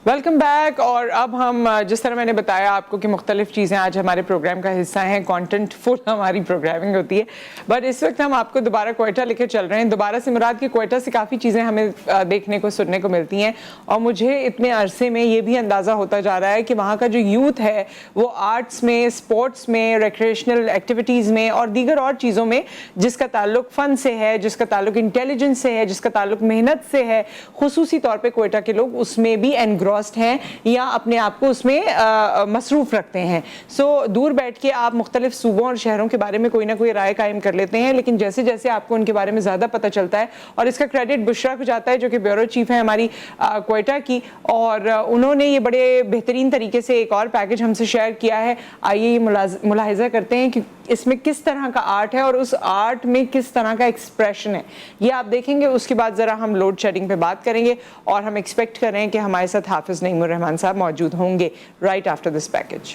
Welcome back. اور اب ہم جس طرح میں نے بتایا آپ کو کہ مختلف چیزیں آج ہمارے پروگرام کا حصہ ہیں, کانٹینٹ فل ہماری پروگرامنگ ہوتی ہے, بٹ اس وقت ہم آپ کو دوبارہ کوئٹہ لے کے چل رہے ہیں. دوبارہ سے مراد کہ کوئٹہ سے کافی چیزیں ہمیں دیکھنے کو سننے کو ملتی ہیں, اور مجھے اتنے عرصے میں یہ بھی اندازہ ہوتا جا رہا ہے کہ وہاں کا جو یوتھ ہے وہ آرٹس میں, اسپورٹس میں, ریکریشنل ایکٹیویٹیز میں اور دیگر اور چیزوں میں جس کا تعلق فن سے ہے, جس کا تعلق انٹیلیجنس سے ہے, جس کا تعلق محنت سے ہے, خصوصی طور پہ کوئٹہ کے لوگ اس میں بھی ہیں یا اپنے آپ کو اس میں مصروف رکھتے ہیں. سو دور بیٹھ کے آپ مختلف صوبوں اور شہروں کے بارے میں کوئی نہ کوئی رائے قائم کر لیتے ہیں, لیکن جیسے جیسے آپ کو ان کے بارے میں زیادہ پتہ چلتا ہے, اور اس کا کریڈٹ بشرا کو جاتا ہے جو کہ بیورو چیف ہے ہماری کوئٹہ کی, اور انہوں نے یہ بڑے بہترین طریقے سے ایک اور پیکج ہم سے شیئر کیا ہے. آئیے یہ ملاحظہ کرتے ہیں کہ اس میں کس طرح کا آرٹ ہے اور اس آرٹ میں کس طرح کا ایکسپریشن ہے, یہ آپ دیکھیں گے. اس کے بعد ذرا ہم لوڈ شیڈنگ پہ بات کریں گے, اور ہم ایکسپیکٹ کر رہے ہیں کہ ہمارے ساتھ حافظ نعیم الرحمان صاحب موجود ہوں گے رائٹ آفٹر دس پیکج.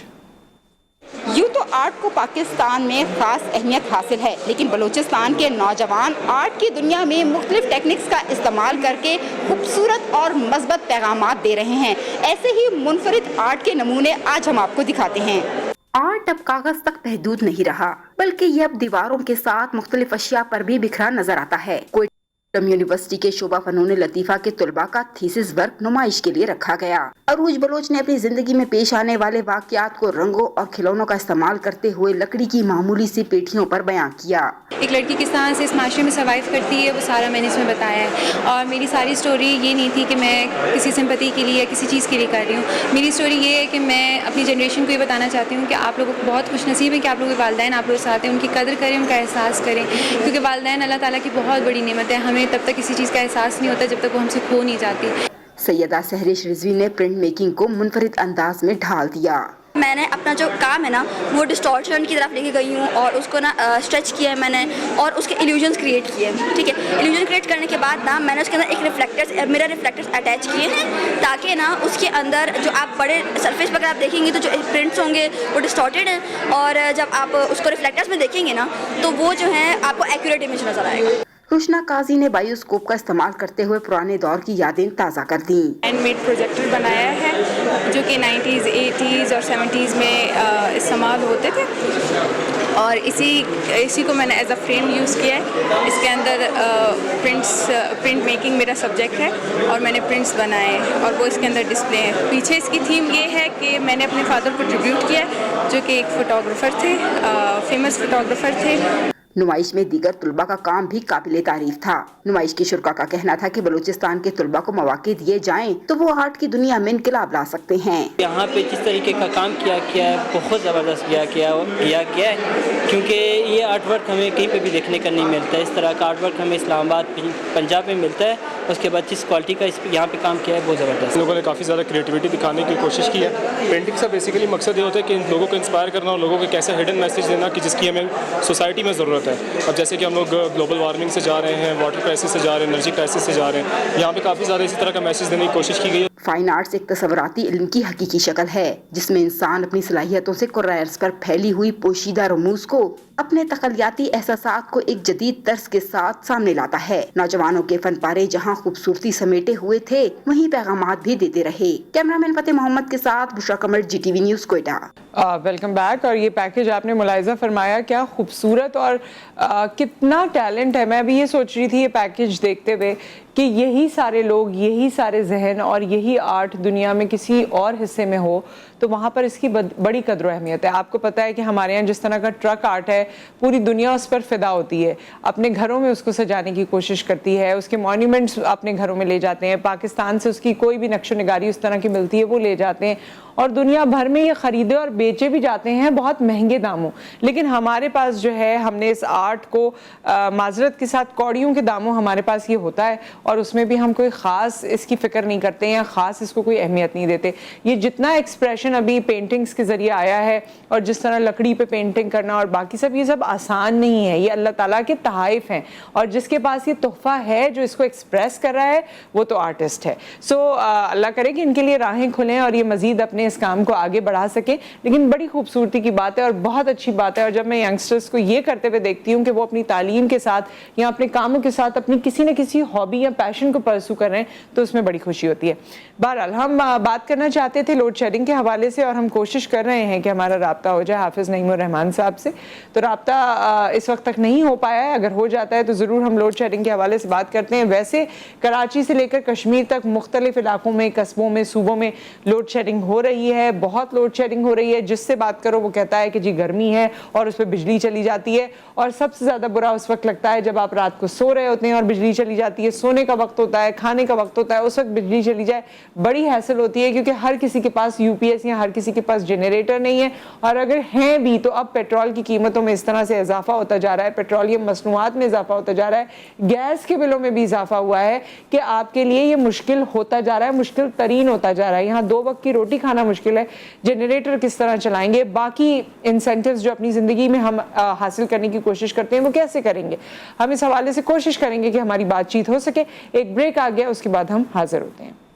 یوں تو آرٹ کو پاکستان میں خاص اہمیت حاصل ہے, لیکن بلوچستان کے نوجوان آرٹ کی دنیا میں مختلف ٹیکنکس کا استعمال کر کے خوبصورت اور مثبت پیغامات دے رہے ہیں. ایسے ہی منفرد آرٹ کے نمونے آج ہم آپ کو دکھاتے ہیں. آرٹ اب کاغذ تک محدود نہیں رہا, بلکہ یہ اب دیواروں کے ساتھ مختلف اشیاء پر بھی بکھرا نظر آتا ہے. یونیورسٹی کے شعبہ فنون لطیفہ کے طلباء کا تھیسس ورک نمائش کے لیے رکھا گیا. عروج بلوچ نے اپنی زندگی میں پیش آنے والے واقعات کو رنگوں اور کھلونوں کا استعمال کرتے ہوئے لکڑی کی معمولی سی پیٹھیوں پر بیان کیا. ایک لڑکی کس طرح سے اس معاشرے میں سروائیو کرتی ہے وہ سارا میں نے اس میں بتایا ہے, اور میری ساری سٹوری یہ نہیں تھی کہ میں کسی سمپتی کے لیے یا کسی چیز کے لیے کر رہی ہوں. میری سٹوری یہ ہے کہ میں اپنی جنریشن کو یہ بتانا چاہتی ہوں کہ آپ لوگوں کو بہت خوش نصیب ہے کہ آپ لوگوں کے والدین آپ لوگ ساتھ ہیں, ان کی قدر کریں, ان کا احساس کریں, کیونکہ والدین اللہ تعالیٰ کی بہت بڑی نعمت ہے. ہمیں تب تک کسی چیز کا احساس نہیں ہوتا جب تک وہ ہم سے کھو نہیں جاتی. سیدہ سہرش رضوی نے پرنٹ میکنگ کو منفرد انداز میں ڈھال دیا. میں نے اپنا جو کام ہے نا وہ ڈسٹورشن کی طرف لے کے گئی ہوں, اور اس کو نا اسٹریچ کیا ہے میں نے, اور اس کے ایلیوژنس کریٹ کیے. ٹھیک ہے, ایلیوژن کریٹ کرنے کے بعد نا میں نے اس کے اندر ایک مرر ریفلیکٹرز اٹیچ کیے ہیں, تاکہ نا اس کے اندر جو آپ بڑے سرفیس پر اگر آپ دیکھیں گے تو جو پرنٹس ہوں گے وہ ڈسٹورٹیڈ ہیں, اور جب آپ اس کو ریفلیکٹرز میں دیکھیں گے نا تو وہ جو ہے آپ کو ایکوریٹ امیج نظر آئے گا. روشنا قاضی نے بایوسکوپ کا استعمال کرتے ہوئے پرانے دور کی یادیں تازہ کر دیں. ہینڈ میڈ پروجیکٹر بنایا ہے جو کہ 90s 80s اور 70s میں استعمال ہوتے تھے, اور اسی کو میں نے ایز اے فریم یوز کیا ہے. اس کے اندر پرنٹ میکنگ میرا سبجیکٹ ہے, اور میں نے پرنٹس بنائے اور وہ اس کے اندر ڈسپلے ہیں. پیچھے اس کی تھیم یہ ہے کہ میں نے اپنے فادر کو ٹریبیوٹ کیا ہے جو کہ ایک فوٹوگرافر تھے, فیمس فوٹوگرافر تھے. نمائش میں دیگر طلباء کا کام بھی قابل تعریف تھا. نمائش کے شرکاء کا کہنا تھا کہ بلوچستان کے طلباء کو مواقع دیے جائیں تو وہ آرٹ کی دنیا میں انقلاب لا سکتے ہیں. یہاں پہ جس طریقے کا کام کیا ہے بہت زبردست کیا ہے, کیونکہ یہ آرٹ ورک ہمیں کہیں پہ بھی دیکھنے کا نہیں ملتا ہے. اس طرح کا آرٹ ورک ہمیں اسلام آباد پنجاب میں ملتا ہے. اس کے بعد جس کوالٹی کا یہاں پہ کام کیا ہے بہت زبردست. لوگوں نے کافی زیادہ کریٹیوٹی دکھانے کی کوشش کی ہے. پینٹنگ کا بیسیکلی مقصد یہ ہوتا ہے کہ لوگوں کو انسپائر کرنا اور لوگوں کو کیسے ہڈن میسیج دینا کہ جس کی ہمیں سوسائٹی میں ضرورت ہے. اب جیسے کہ ہم لوگ گلوبل وارمنگ سے جا رہے ہیں, واٹر کرائسس سے جا رہے ہیں, انرجی کرائسس سے جا رہے ہیں, یہاں پہ کافی زیادہ اسی طرح کا میسیج دینے کی کوشش کی گئی ہے. فائن آرٹس ایک تصوراتی علم کی حقیقی شکل ہے جس میں انسان اپنی صلاحیتوں سے کرۂ ارض پر پھیلی ہوئی پوشیدہ رموز کو اپنے تخیلاتی احساسات کو ایک جدید طرز کے ساتھ سامنے لاتا ہے. نوجوانوں کے فن پارے جہاں خوبصورتی سمیٹے ہوئے تھے وہیں پیغامات بھی دیتے رہے. کیمرامین فتح محمد کے ساتھ Bushra Qamar, G T V News, Quetta. Welcome back. اور یہ پیکج آپ نے ملاحظہ فرمایا کیا خوبصورت اور کتنا ٹیلنٹ ہے. میں بھی یہ سوچ رہی تھی یہ پیکج دیکھتے ہوئے کہ یہی سارے لوگ, یہی سارے ذہن اور یہی آرٹ دنیا میں کسی اور حصے میں ہو تو وہاں پر اس کی بڑی قدر و اہمیت ہے. آپ کو پتہ ہے کہ ہمارے یہاں جس طرح کا ٹرک آرٹ ہے پوری دنیا اس پر فدا ہوتی ہے, اپنے گھروں میں اس کو سجانے کی کوشش کرتی ہے, اس کے مونیومنٹس اپنے گھروں میں لے جاتے ہیں. پاکستان سے اس کی کوئی بھی نقش و نگاری اس طرح کی ملتی ہے وہ لے جاتے ہیں, اور دنیا بھر میں یہ خریدے اور بیچے بھی جاتے ہیں بہت مہنگے داموں. لیکن ہمارے پاس جو ہے ہم نے اس آرٹ کو معذرت کے ساتھ کوڑیوں کے داموں ہمارے پاس یہ ہوتا ہے, اور اس میں بھی ہم کوئی خاص اس کی فکر نہیں کرتے یا خاص اس کو کوئی اہمیت نہیں دیتے. یہ جتنا ایکسپریشن ابھی پینٹنگز کے ذریعے آیا ہے اور جس طرح لکڑی پہ پینٹنگ کرنا اور باقی سب, یہ سب آسان نہیں ہے. یہ اللہ تعالیٰ کے تحائف ہیں, اور جس کے پاس یہ تحفہ ہے جو اس کو ایکسپریس کر رہا ہے وہ تو آرٹسٹ ہے. سو اللہ کرے کہ ان کے لیے راہیں کھلیں اور یہ مزید اپنے اس کام کو آگے بڑھا سکیں. لیکن بڑی خوبصورتی کی بات ہے اور بہت اچھی بات ہے, اور جب میں ینگسٹرز کو یہ کرتے ہوئے دیکھتی ہوں کہ وہ اپنی تعلیم کے ساتھ یا اپنے کاموں کے ساتھ اپنی کسی نہ کسی ہابی یا پیشن کو پرسو کر رہے ہیں تو اس میں بڑی خوشی ہوتی ہے. بہرحال ہم بات کرنا چاہتے تھے لوڈ شیڈنگ کے حوالے سے, اور ہم کوشش کر رہے ہیں کہ ہمارا رابطہ ہو جائے حافظ نعیم الرحمان صاحب سے. تو رابطہ اس وقت تک نہیں ہو پایا ہے, اگر ہو جاتا ہے تو ضرور ہم لوڈ شیڈنگ کے حوالے سے بات کرتے ہیں. ویسے کراچی سے لے کر کشمیر تک مختلف علاقوں میں, قصبوں میں, صوبوں میں لوڈ شیڈنگ ہو رہی ہے, بہت لوڈ شیڈنگ ہو رہی ہے. جس سے بات کرو وہ کہتا ہے کہ جی گرمی ہے اور اس پہ بجلی چلی جاتی ہے, اور سب سے زیادہ برا اس وقت لگتا ہے جب آپ رات کو سو رہے ہوتے ہیں اور بجلی چلی جاتی ہے. سونے کا وقت ہوتا ہے, کھانے کا وقت ہوتا ہے, اس وقت بجلی چلی جائے بڑی حیصل ہوتی ہے, کیونکہ ہر کسی کے پاس یو پی ایس یا ہر کسی کے پاس جنریٹر نہیں ہے, اور اگر ہیں بھی تو اب پیٹرول کی قیمتوں میں اس طرح سے اضافہ ہوتا جا رہا ہے, پیٹرولیم مصنوعات میں اضافہ ہوتا جا رہا ہے, گیس کے بلوں میں بھی اضافہ ہوا ہے کہ آپ کے لیے یہ مشکل ہوتا جا رہا ہے, مشکل ترین ہوتا جا رہا ہے. یہاں 2 وقت کی روٹی کھانا مشکل ہے, جنریٹر کس طرح چلائیں گے, باقی انسینٹیوز جو اپنی زندگی میں ہم حاصل کرنے کی کوشش کرتے ہیں وہ کیسے کریں گے. ہم اس حوالے سے کوشش کریں گے کہ ہماری بات چیت ہو سکے. ایک بریک آ گیا, اس کے بعد ہم حاضر ہوتے ہیں.